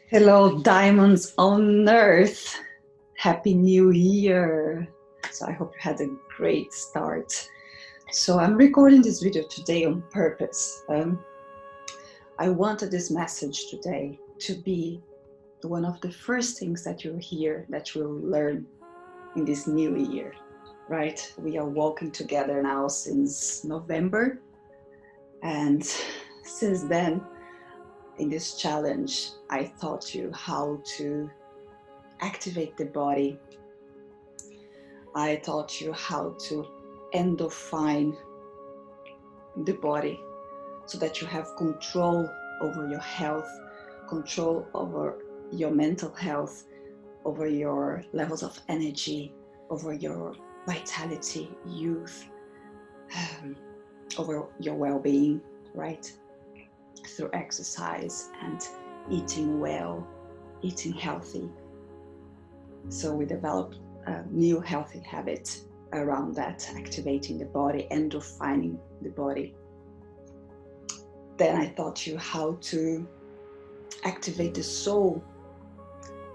Hello, diamonds on earth. Happy New Year. So I hope you had a great start. So I'm recording this video today on purpose. I wanted this message today to be one of the first things that you'll hear, that you'll learn in this new year, right? We are walking together now since November. And since then, in this challenge, I taught you how to activate the body. I taught you how to endorphin the body so that you have control over your health, control over your mental health, over your levels of energy, over your vitality, youth, over your well-being, right? Through exercise and eating well, eating healthy. So we developed new healthy habits around that, activating the body, endorphining the body. Then I taught you how to activate the soul,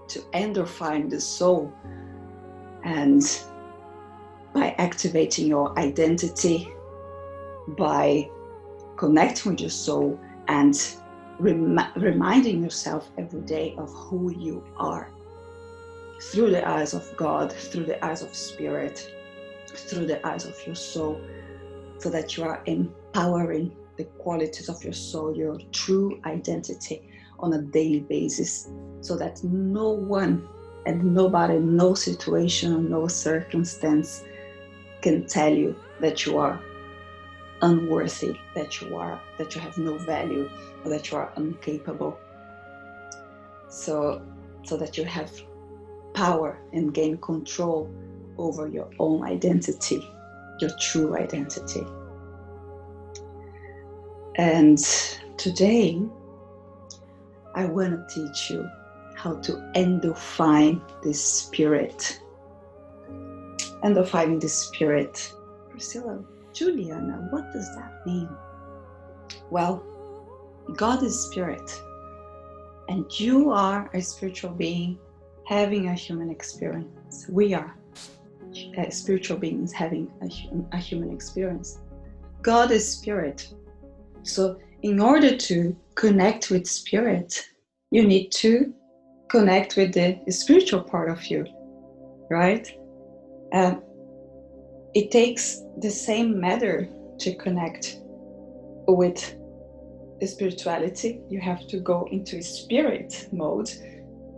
to endorphin the soul, and by activating your identity, by connecting with your soul and reminding yourself every day of who you are through the eyes of God, through the eyes of spirit, through the eyes of your soul, so that you are empowering the qualities of your soul, your true identity on a daily basis, so that no one and nobody, no situation, no circumstance can tell you that you are unworthy, that you have no value, or that you are incapable. So that you have power and gain control over your own identity, your true identity. And today, I want to teach you how to endorphin the spirit. Endorphining the spirit. Priscilla, Juliana, what does that mean? Well, God is spirit, and you are a spiritual being having a human experience. We are spiritual beings having a human experience. God is spirit. So in order to connect with spirit, you need to connect with the spiritual part of you, right? It takes the same matter to connect with spirituality. You have to go into spirit mode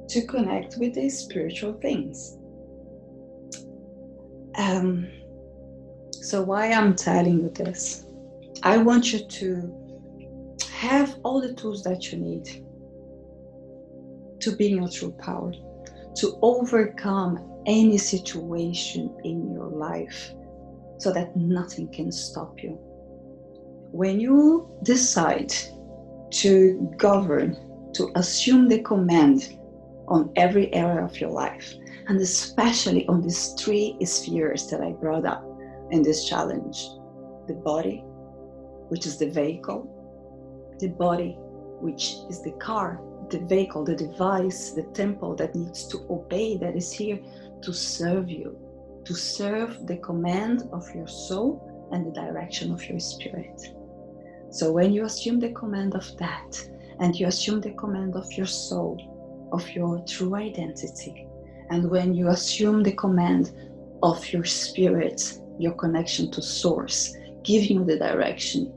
to connect with the spiritual things. So why I'm telling you this? I want you to have all the tools that you need to be in your true power, to overcome any situation in your life, so that nothing can stop you. When you decide to govern, to assume the command on every area of your life, and especially on these three spheres that I brought up in this challenge: the body, which is the vehicle, the body, which is the car, the vehicle, the device, the temple that needs to obey, that is here to serve you, to serve the command of your soul and the direction of your spirit. So when you assume the command of that, and you assume the command of your soul, of your true identity, and when you assume the command of your spirit, your connection to source, giving you the direction,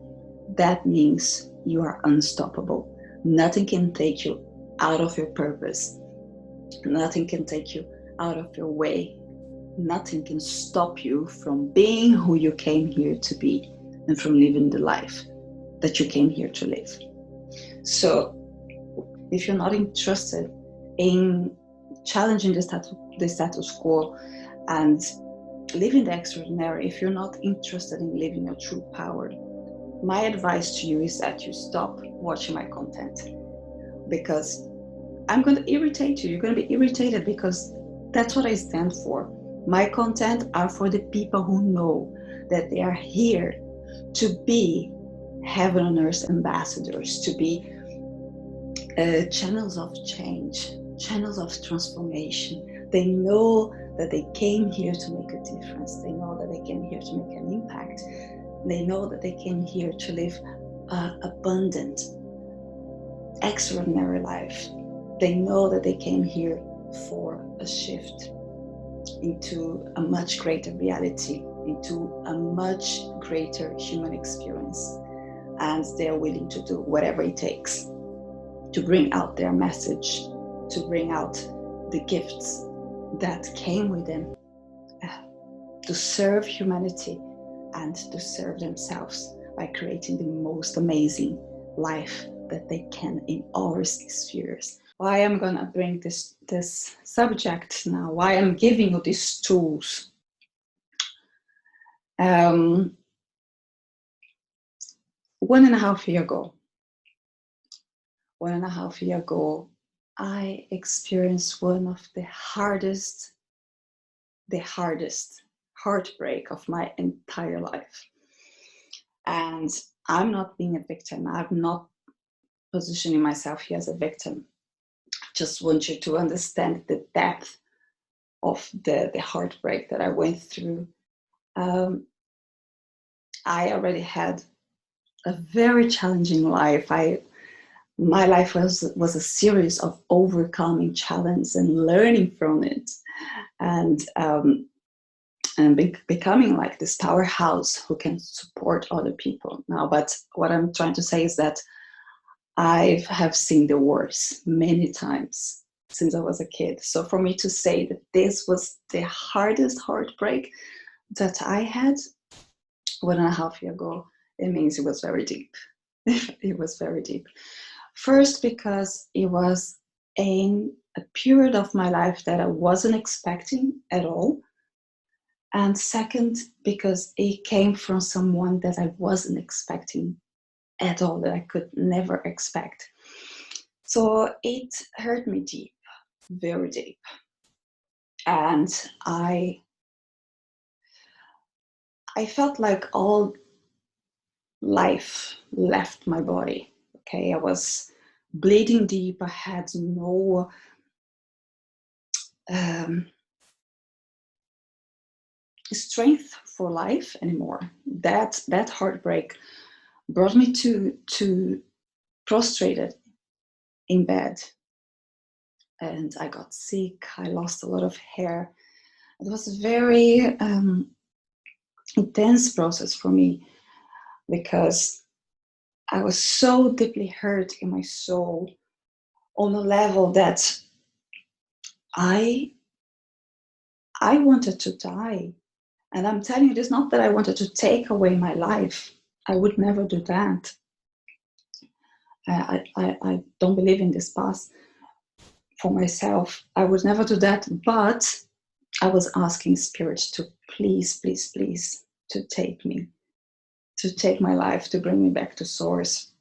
that means you are unstoppable. Nothing can take you out of your purpose. Nothing can take you out of your way. Nothing can stop you from being who you came here to be and from living the life that you came here to live. So if you're not interested in challenging the status quo and living the extraordinary, if you're not interested in living your true power, my advice to you is that you stop watching my content, because I'm going to irritate you. You're going to be irritated, because that's what I stand for. My content are for the people who know that they are here to be heaven on earth ambassadors, to be channels of change, channels of transformation. They know that they came here to make a difference. They know that they came here to make an impact. They know that they came here to live an abundant, extraordinary life. They know that they came here for a shift into a much greater reality, into a much greater human experience. And they're willing to do whatever it takes to bring out their message, to bring out the gifts that came with them, to serve humanity and to serve themselves by creating the most amazing life that they can in all spheres. Why I'm gonna bring this subject now, why I'm giving you these tools. 1.5 years ago, 1.5 years ago, I experienced one of the hardest heartbreak of my entire life. And I'm not being a victim. I'm not positioning myself here as a victim. I just want you to understand the depth of the heartbreak that I went through. I already had a very challenging life. My life was a series of overcoming challenges and learning from it, and becoming like this powerhouse who can support other people now. But what I'm trying to say is that I have seen the worst many times since I was a kid. So for me to say that this was the hardest heartbreak that I had 1.5 years ago, it means it was very deep. It was very deep. First, because it was a period of my life that I wasn't expecting at all. And second, because it came from someone that I wasn't expecting at all, that I could never expect. So it hurt me deep, very deep. And I felt like all life left my body. Okay, I was bleeding deep. I had no strength for life anymore. That heartbreak brought me to prostrated in bed, and I got sick. I lost a lot of hair. It was a very intense process for me, because I was so deeply hurt in my soul on a level that I wanted to die. And I'm telling you, it's not that I wanted to take away my life. I would never do that. I don't believe in this path for myself. I would never do that. But I was asking Spirit to please, please, please, to take me, to take my life, to bring me back to source.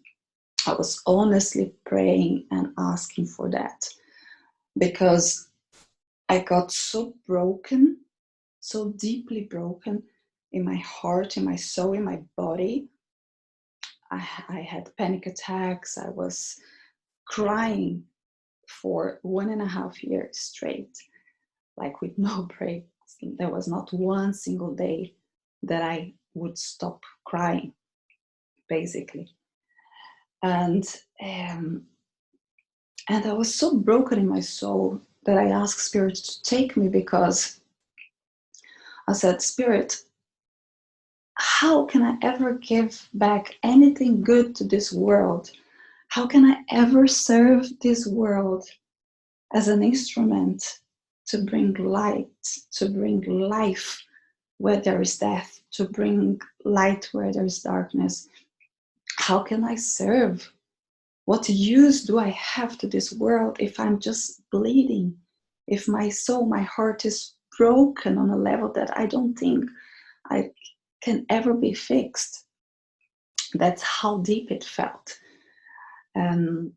I was honestly praying and asking for that, because I got so broken, so deeply broken in my heart, in my soul, in my body. I had panic attacks. I was crying for 1.5 years straight, like with no breaks. There was not one single day that I would stop crying, basically. And I was so broken in my soul that I asked Spirit to take me, because I said, Spirit, how can I ever give back anything good to this world? How can I ever serve this world as an instrument to bring light, to bring life where there is death, to bring light where there is darkness? How can I serve? What use do I have to this world if I'm just bleeding? If my soul, my heart is broken on a level that I don't think I can ever be fixed? That's how deep it felt. And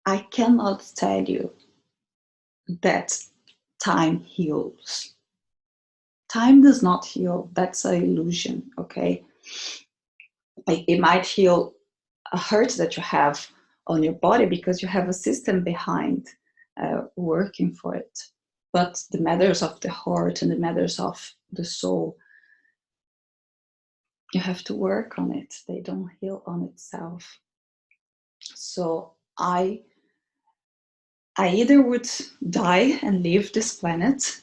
I cannot tell you that time heals. Time does not heal. That's an illusion, okay? It might heal a hurt that you have on your body because you have a system behind working for it. But the matters of the heart and the matters of the soul, you have to work on it. They don't heal on itself. So I either would die and leave this planet,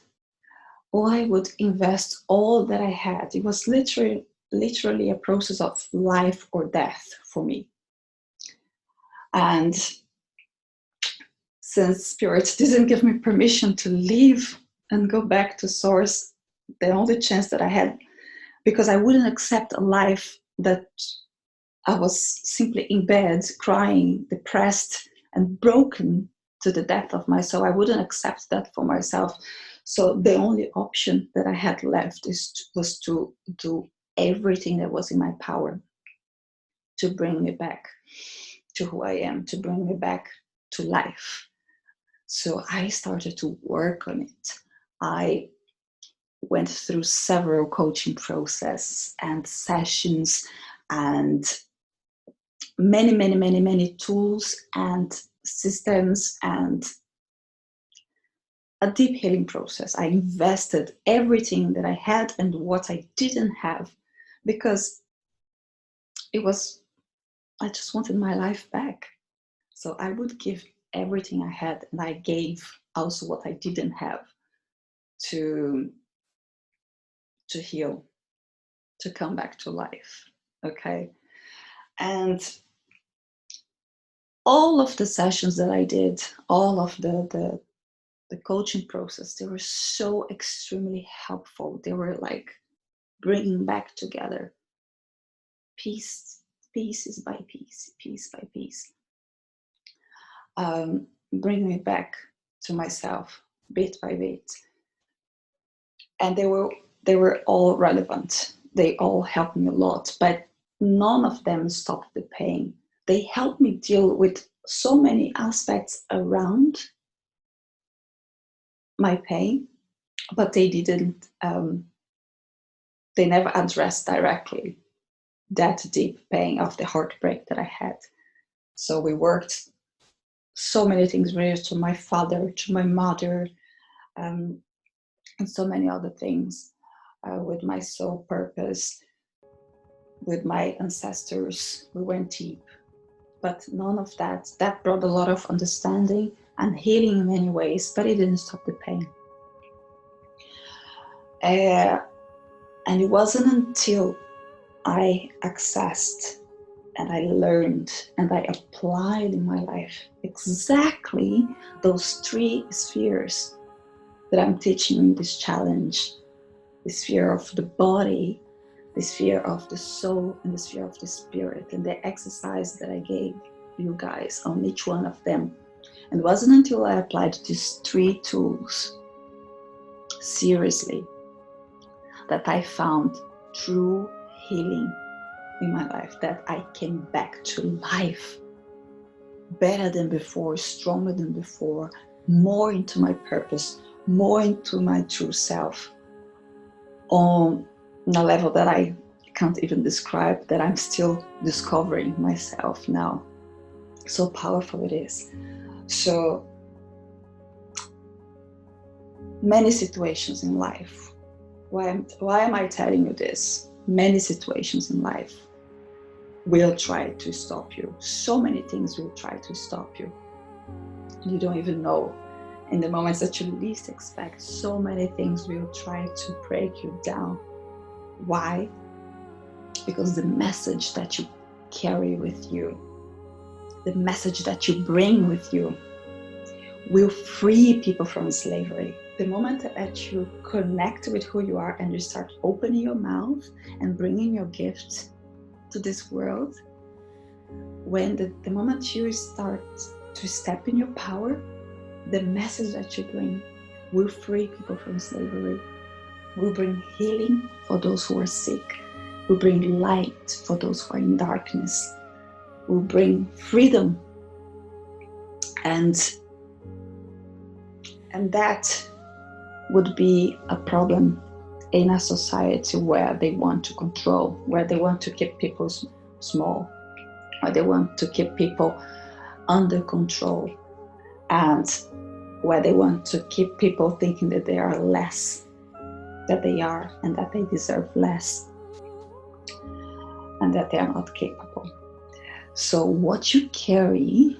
or I would invest all that I had. It was literally a process of life or death for me. And since Spirit didn't give me permission to leave and go back to Source, the only chance that I had, because I wouldn't accept a life that I was simply in bed, crying, depressed, and broken to the depth of my soul. I wouldn't accept that for myself. So the only option that I had left was to do everything that was in my power to bring me back to who I am, to bring me back to life. So I started to work on it. I went through several coaching processes and sessions and many tools and systems and a deep healing process. I invested everything that I had and what I didn't have because I just wanted my life back. So I would give everything I had, and I gave also what I didn't have to heal, to come back to life. Okay. And all of the sessions that I did, all of the coaching process, they were so extremely helpful. They were like bringing back together pieces by piece by piece, bringing me back to myself bit by bit. And they were all relevant. They all helped me a lot, but none of them stopped the pain. They helped me deal with so many aspects around my pain, but they didn't, they never addressed directly that deep pain of the heartbreak that I had. So we worked so many things related to my father, to my mother, and so many other things, with my soul purpose, with my ancestors. We went deep, but none of that brought a lot of understanding and healing in many ways, but it didn't stop the pain. And it wasn't until I accessed and I learned and I applied in my life exactly those 3 spheres that I'm teaching in this challenge: the sphere of the body, the sphere of the soul, and the sphere of the spirit. And the exercise that I gave you guys on each one of them. And it wasn't until I applied these 3 tools seriously that I found true healing in my life, that I came back to life better than before, stronger than before, more into my purpose, more into my true self, on a level that I can't even describe, that I'm still discovering myself now. So powerful it is. So many situations in life. Why am I telling you this? Many situations in life will try to stop you. So many things will try to stop you. You don't even know. In the moments that you least expect, so many things will try to break you down. Why? Because the message that you carry with you, the message that you bring with you, will free people from slavery. The moment that you connect with who you are and you start opening your mouth and bringing your gifts to this world, when the moment you start to step in your power, the message that you bring will free people from slavery, will bring healing for those who are sick, will bring light for those who are in darkness, will bring freedom. And that would be a problem in a society where they want to control, where they want to keep people small, or they want to keep people under control, and where they want to keep people thinking that they are less than they are, and that they deserve less, and that they are not capable. So what you carry,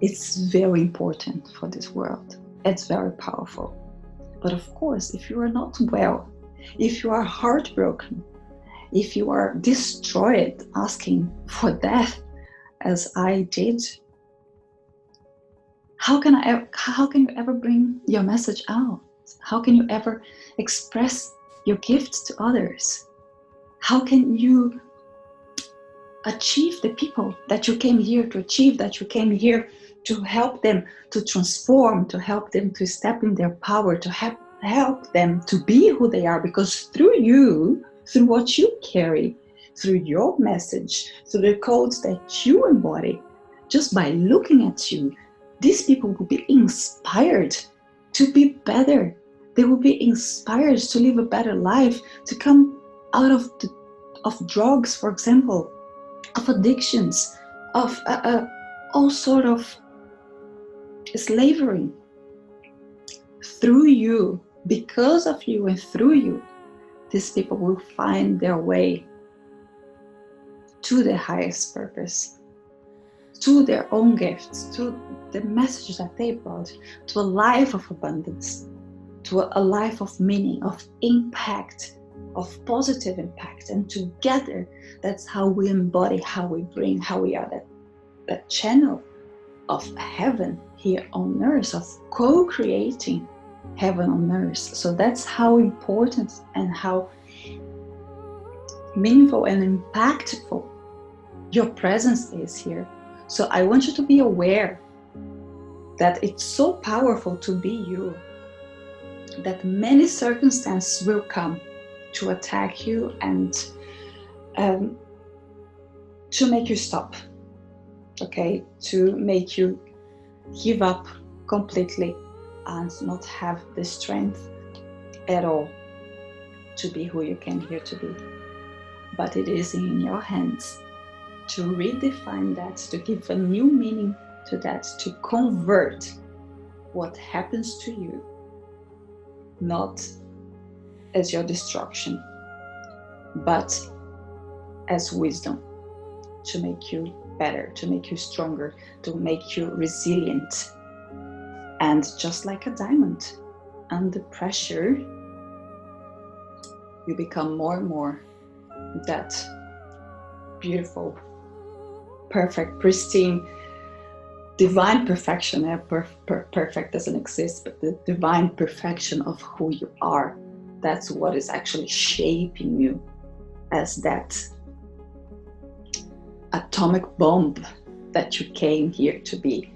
it's very important for this world. It's very powerful. But of course, if you are not well, if you are heartbroken, if you are destroyed, asking for death, as I did, how can you ever bring your message out? How can you ever express your gifts to others? How can you achieve the people that you came here to achieve, that you came here to help them to transform, to help them to step in their power, to help them to be who they are? Because through you, through what you carry, through your message, through the codes that you embody, just by looking at you, these people will be inspired to be better. They will be inspired to live a better life, to come out of drugs, for example, of addictions, of all sort of slavery. Through you, because of you and through you, these people will find their way to the highest purpose, to their own gifts, to the message that they brought, to a life of abundance, to a life of meaning, of impact, of positive impact. And together, that's how we embody, how we bring, how we are that channel of heaven here on earth, of co-creating heaven on earth. So that's how important and how meaningful and impactful your presence is here. So I want you to be aware that it's so powerful to be you, that many circumstances will come to attack you and to make you stop, okay? To make you give up completely and not have the strength at all to be who you came here to be. But it is in your hands to redefine that, to give a new meaning to that, to convert what happens to you, not as your destruction, but as wisdom, to make you better, to make you stronger, to make you resilient. And just like a diamond, under pressure, you become more and more that beautiful, perfect, pristine, divine perfection. Perfect doesn't exist, but the divine perfection of who you are. That's what is actually shaping you as that atomic bomb that you came here to be,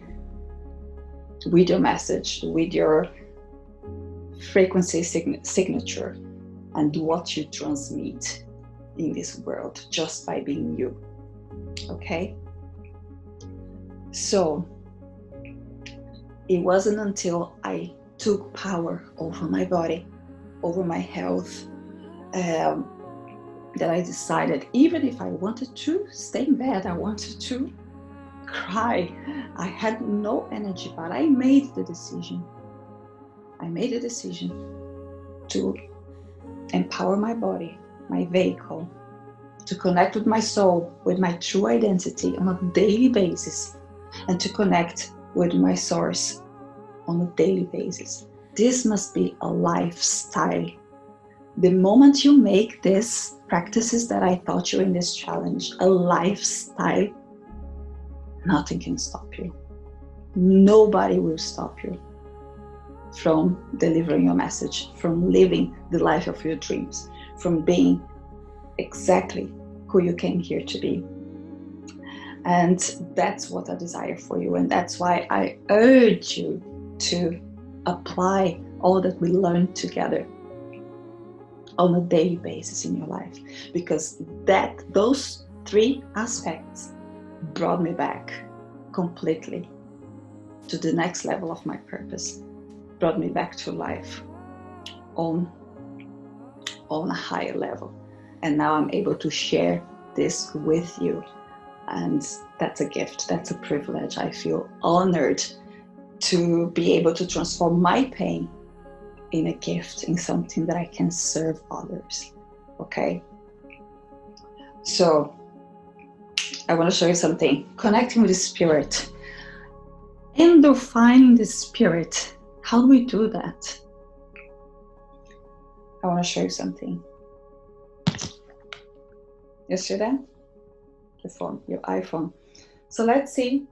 with your message, with your frequency signature, and what you transmit in this world just by being you. Okay? So it wasn't until I took power over my body, over my health, that I decided, even if I wanted to stay in bed, I wanted to cry, I had no energy, but I made the decision. I made a decision to empower my body, my vehicle, to connect with my soul, with my true identity on a daily basis, and to connect with my source on a daily basis. This must be a lifestyle. The moment you make these practices that I taught you in this challenge a lifestyle, nothing can stop you. Nobody will stop you from delivering your message, from living the life of your dreams, from being exactly who you came here to be. And that's what I desire for you. And that's why I urge you to apply all that we learned together on a daily basis in your life, because those three aspects brought me back completely to the next level of my purpose, brought me back to life on a higher level. And now I'm able to share this with you. And that's a gift, that's a privilege. I feel honored to be able to transform my pain in a gift, in something that I can serve others. Okay? So, I want to show you something. Connecting with the spirit. Endorphins the spirit. How do we do that? I want to show you something. You see that? The phone, your iPhone. So let's say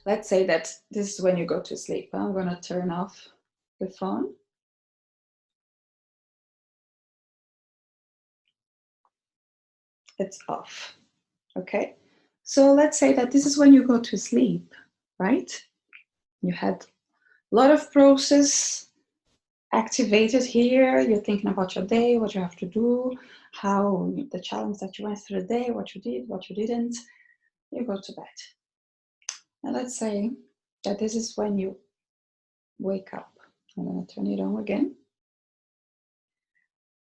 that this is when you go to sleep. I'm going to turn off the phone. It's off. Okay? So let's say that this is when you go to sleep, right? You had a lot of process activated here. You're thinking about your day, what you have to do, how the challenge that you went through the day, what you did, what you didn't. You go to bed. And let's say that this is when you wake up. I'm going to turn it on again.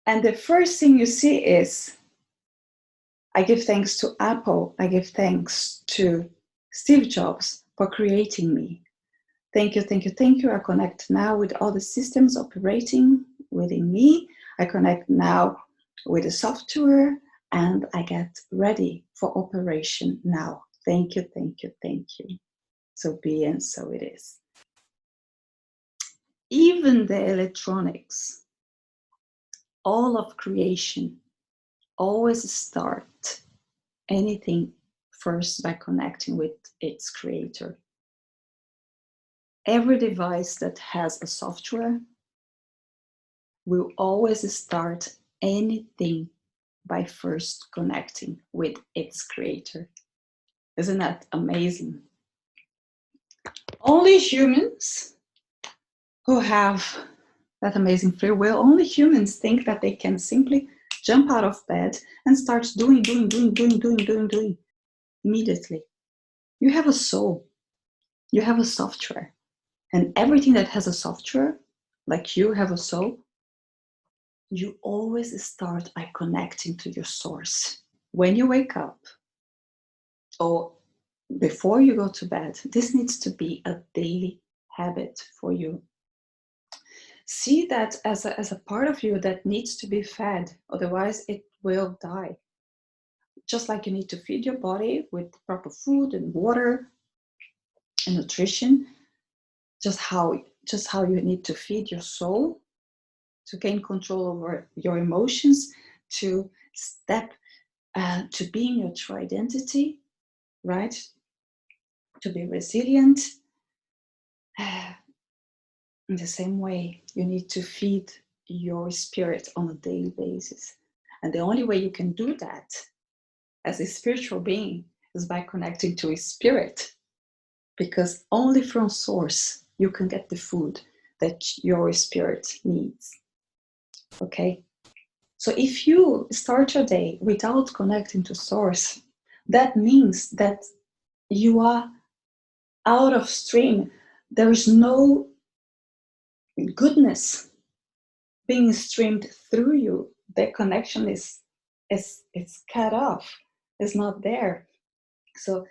And the first thing you see is, I give thanks to Apple. I give thanks to Steve Jobs for creating me. Thank you, thank you, thank you. I connect now with all the systems operating within me. I connect now with the software and I get ready for operation now. Thank you, thank you, thank you. So be and so it is. Even the electronics, all of creation, always start anything first by connecting with its creator. Every device that has a software will always start anything by first connecting with its creator. Isn't that amazing? Only humans who have that amazing free will, only humans think that they can simply jump out of bed and start doing immediately. You have a soul, you have a software, and everything that has a software, like you have a soul, you always start by connecting to your source. When you wake up or before you go to bed, this needs to be a daily habit for you. See that as a part of you that needs to be fed, otherwise it will die. Just like you need to feed your body with proper food and water and nutrition, just how you need to feed your soul to gain control over your emotions, to step to be in your true identity, right? To be resilient. In the same way, you need to feed your spirit on a daily basis. And the only way you can do that as a spiritual being is by connecting to a spirit, because only from source you can get the food that your spirit needs. Okay? So if you start your day without connecting to source, that means that you are out of stream. There is no goodness being streamed through you. The connection is cut off. It's not there. So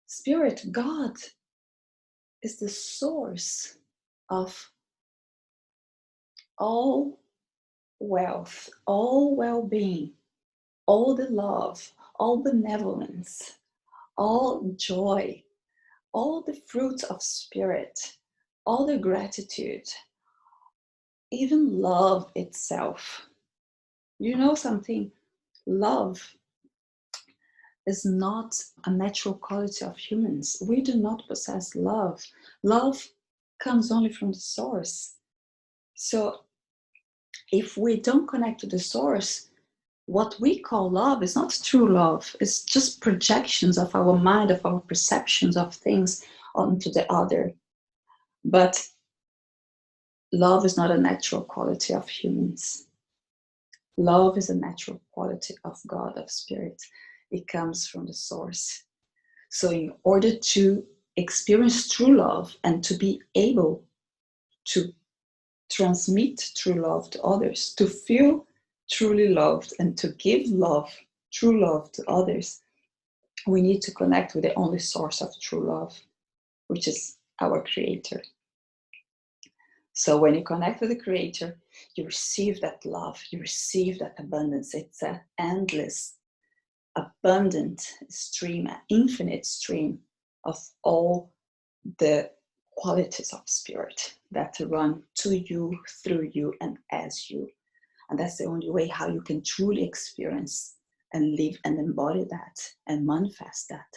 spirit, God, is the source of all wealth, all well-being, all the love, all benevolence, all joy, all the fruits of spirit, all the gratitude, even love itself. You know something? Love is not a natural quality of humans. We do not possess love. Love comes only from the source. So if we don't connect to the source, what we call love is not true love. It's just projections of our mind, of our perceptions of things onto the other. But love is not a natural quality of humans. Love is a natural quality of God, of spirit. It comes from the source. So in order to experience true love and to be able to transmit true love to others, to feel truly loved and to give love true love to others, we need to connect with the only source of true love, which is our Creator. So when you connect with the Creator, you receive that love, you receive that abundance. It's an endless, abundant stream, an infinite stream of all the qualities of spirit that run to you, through you, and as you. And that's the only way how you can truly experience and live and embody that and manifest that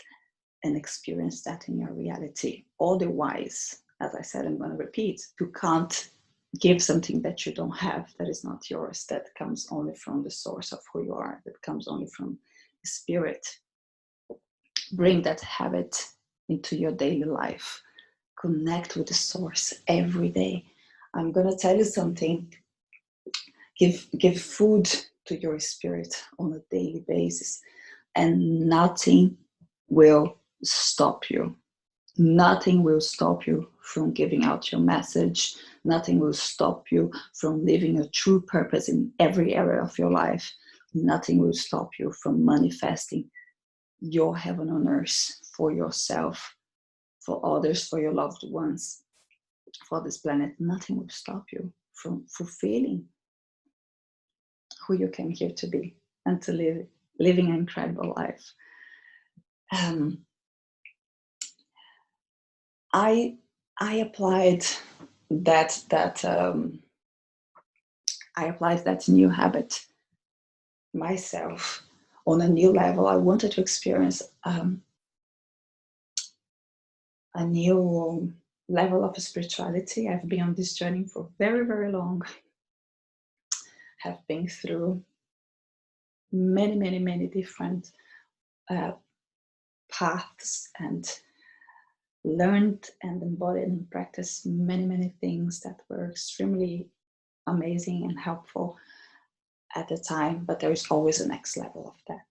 and experience that in your reality. Otherwise, as I said, I'm going to repeat, you can't give something that you don't have, that is not yours, that comes only from the source of who you are, that comes only from the spirit. Bring that habit into your daily life. Connect with the source every day. I'm going to tell you something. Give food to your spirit on a daily basis, and nothing will stop you. Nothing will stop you from giving out your message. Nothing will stop you from living a true purpose in every area of your life. Nothing will stop you from manifesting your heaven on earth for yourself, for others, for your loved ones, for this planet. Nothing will stop you from fulfilling who you came here to be and to living an incredible life. I applied that new habit myself on a new level. I wanted to experience a new level of spirituality. I've been on this journey for very, very long. Have been through many, many, many different paths and learned and embodied and practiced many, many things that were extremely amazing and helpful at the time, but there is always a next level of that.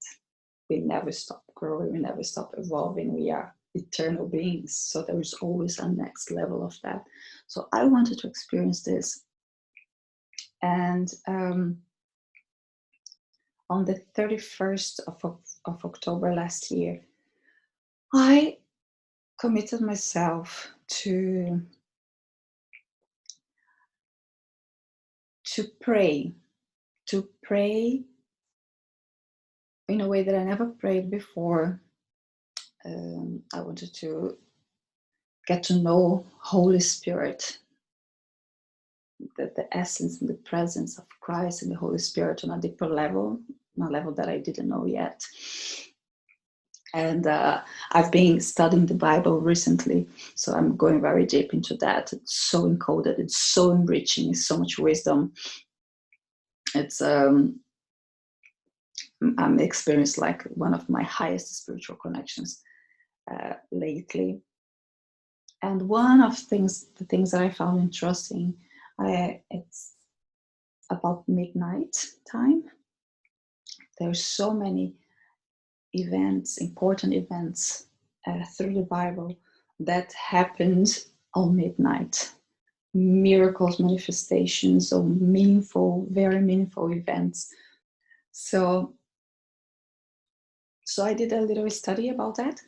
We never stop growing, we never stop evolving. We are eternal beings, so there is always a next level of that. So I wanted to experience this, and on the 31st of October last year, I committed myself to pray in a way that I never prayed before. I wanted to get to know Holy Spirit, the essence and the presence of Christ and the Holy Spirit on a deeper level, on a level that I didn't know yet. And I've been studying the Bible recently, so I'm going very deep into that. It's so encoded, it's so enriching, it's so much wisdom. It's I'm experienced like one of my highest spiritual connections lately. And one of the things that I found interesting, it's about midnight time. There's so many events, important events through the Bible that happened on midnight. Miracles, manifestations, or meaningful, very meaningful events. So I did a little study about that.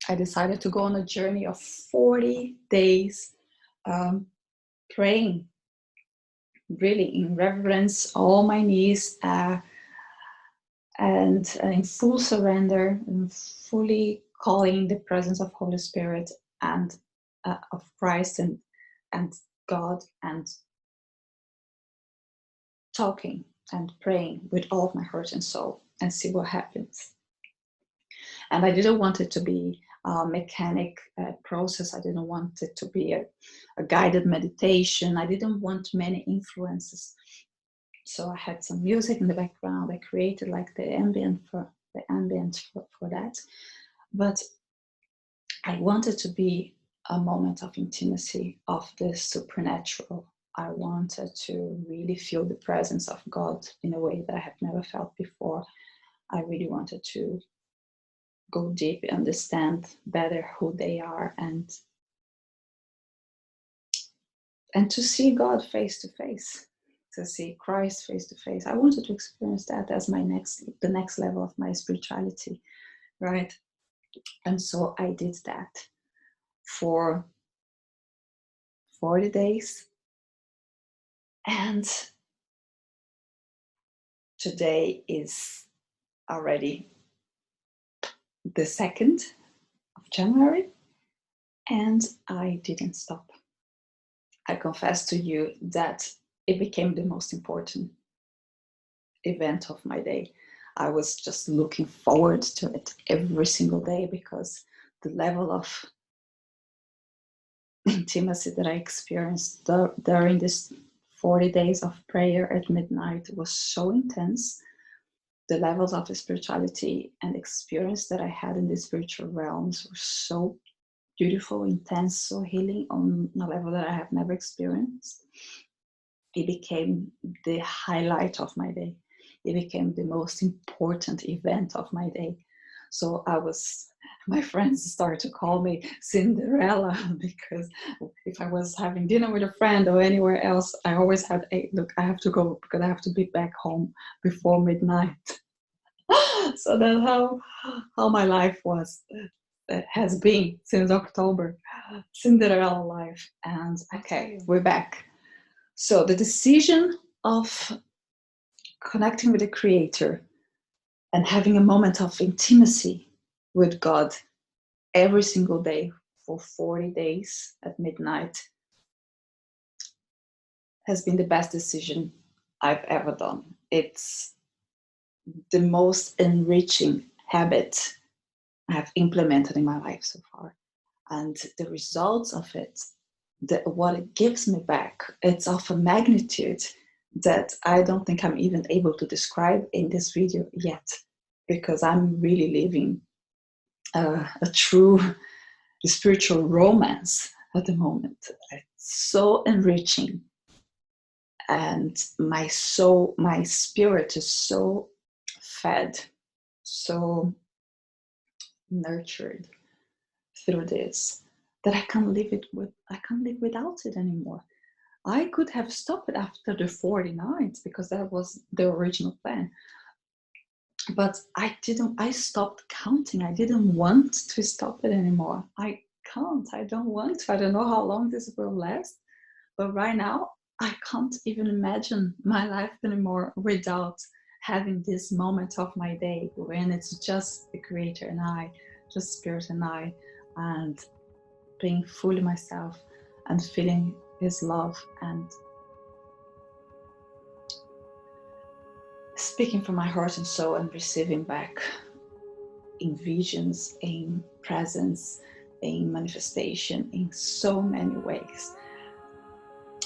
I decided to go on a journey of 40 days praying, really in reverence, all my knees, and in full surrender, and fully calling the presence of Holy Spirit and of Christ and God, and talking and praying with all of my heart and soul, and see what happens. And I didn't want it to be a mechanic process. I didn't want it to be a guided meditation. I didn't want many influences. So I had some music in the background. I created like the ambient for that. But I wanted to be a moment of intimacy, of the supernatural. I wanted to really feel the presence of God in a way that I have never felt before. I really wanted to go deep, understand better who they are, and to see God face to face. to see Christ face to face. I wanted to experience that as the next level of my spirituality, right? And so I did that for 40 days. And today is already the 2nd of January, and I didn't stop. I confess to you that it became the most important event of my day. I was just looking forward to it every single day because the level of intimacy that I experienced during this 40 days of prayer at midnight was so intense. The levels of spirituality and experience that I had in the spiritual realms were so beautiful, intense, so healing on a level that I have never experienced. It became the highlight of my day. It became the most important event of my day. So my friends started to call me Cinderella because if I was having dinner with a friend or anywhere else, I always had look, I have to go because I have to be back home before midnight. So that's how my life has been since October. Cinderella life. And okay, we're back. So the decision of connecting with the Creator and having a moment of intimacy with God every single day for 40 days at midnight has been the best decision I've ever done. It's the most enriching habit I have implemented in my life so far. And the results of it, what it gives me back, it's of a magnitude that I don't think I'm even able to describe in this video yet, because I'm really living a true spiritual romance at the moment. It's so enriching, and my spirit is so fed, so nurtured through this, that I can't live without it anymore. I could have stopped it after the 40 nights because that was the original plan. But I didn't. I stopped counting. I didn't want to stop it anymore. I can't. I don't want to. I don't know how long this will last. But right now, I can't even imagine my life anymore without having this moment of my day when it's just the Creator and I, just Spirit and I, and being fully myself and feeling His love and speaking from my heart and soul and receiving back in visions, in presence, in manifestation, in so many ways.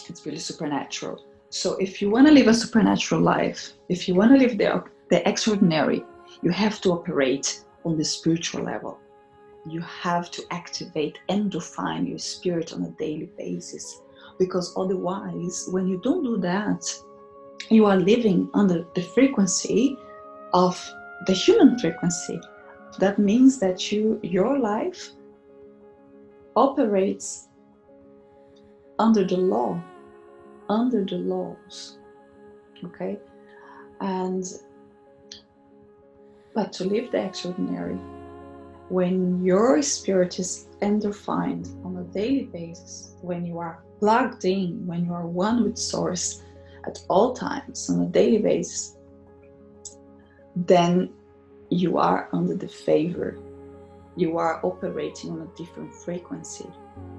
It's really supernatural. So if you want to live a supernatural life, if you want to live the extraordinary, you have to operate on the spiritual level. You have to activate and define your spirit on a daily basis, because otherwise, when you don't do that, you are living under the frequency of the human frequency. That means that your life operates under the law, under the laws, okay? But to live the extraordinary, when your spirit is endorphined on a daily basis, when you are plugged in, when you are one with Source at all times on a daily basis, then you are under the favor. You are operating on a different frequency.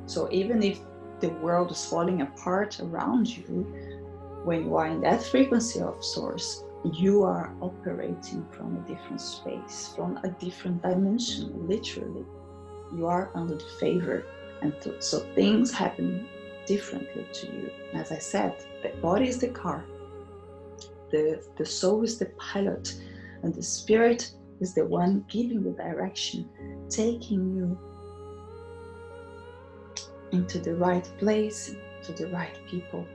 So even if the world is falling apart around you, when you are in that frequency of Source, you are operating from a different space, from a different dimension, literally. You are under the favor. And so things happen differently to you. As I said, the body is the car, the soul is the pilot, and the spirit is the one giving the direction, taking you into the right place, to the right people.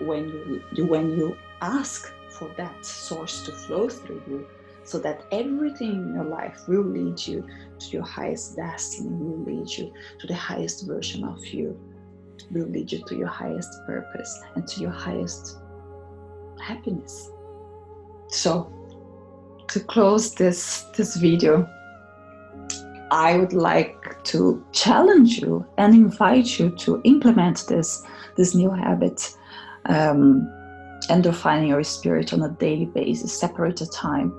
When you ask for that source to flow through you, so that everything in your life will lead you to your highest destiny, will lead you to the highest version of you. will lead you to your highest purpose and to your highest happiness. So, to close this video, I would like to challenge you and invite you to implement this new habit, and defining your spirit on a daily basis. Separate a time.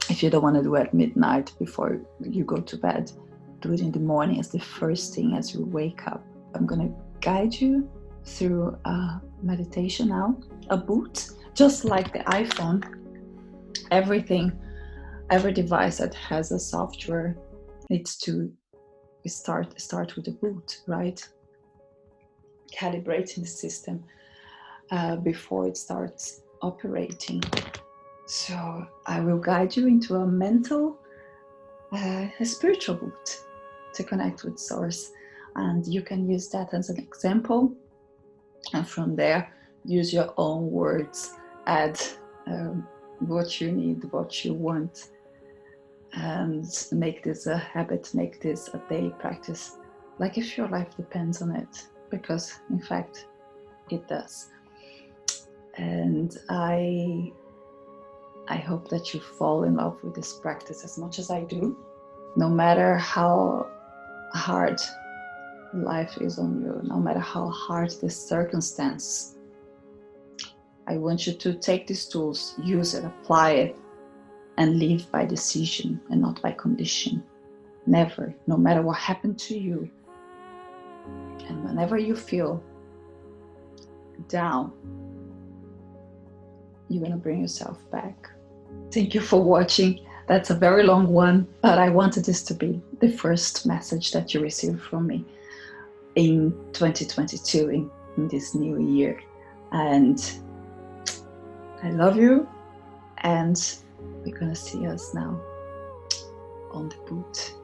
If you don't want to do it at midnight before you go to bed, do it in the morning as the first thing as you wake up. I'm going to guide you through a meditation now, a boot, just like the iPhone. Every device that has a software needs to start with a boot, right? Calibrating the system before it starts operating. So I will guide you into a mental, a spiritual boot to connect with Source, and you can use that as an example, and from there use your own words, add what you need, what you want, and make this a habit, make this a daily practice, like if your life depends on it, because in fact it does. And I hope that you fall in love with this practice as much as I do, no matter how hard life is on you, no matter how hard the circumstance. I want you to take these tools, use it, apply it, and live by decision and not by condition. Never, no matter what happened to you, and whenever you feel down, you're going to bring yourself back. Thank you for watching. That's a very long one, but I wanted this to be the first message that you received from me in 2022, in this new year. And I love you, and we're going to see us now on the boot.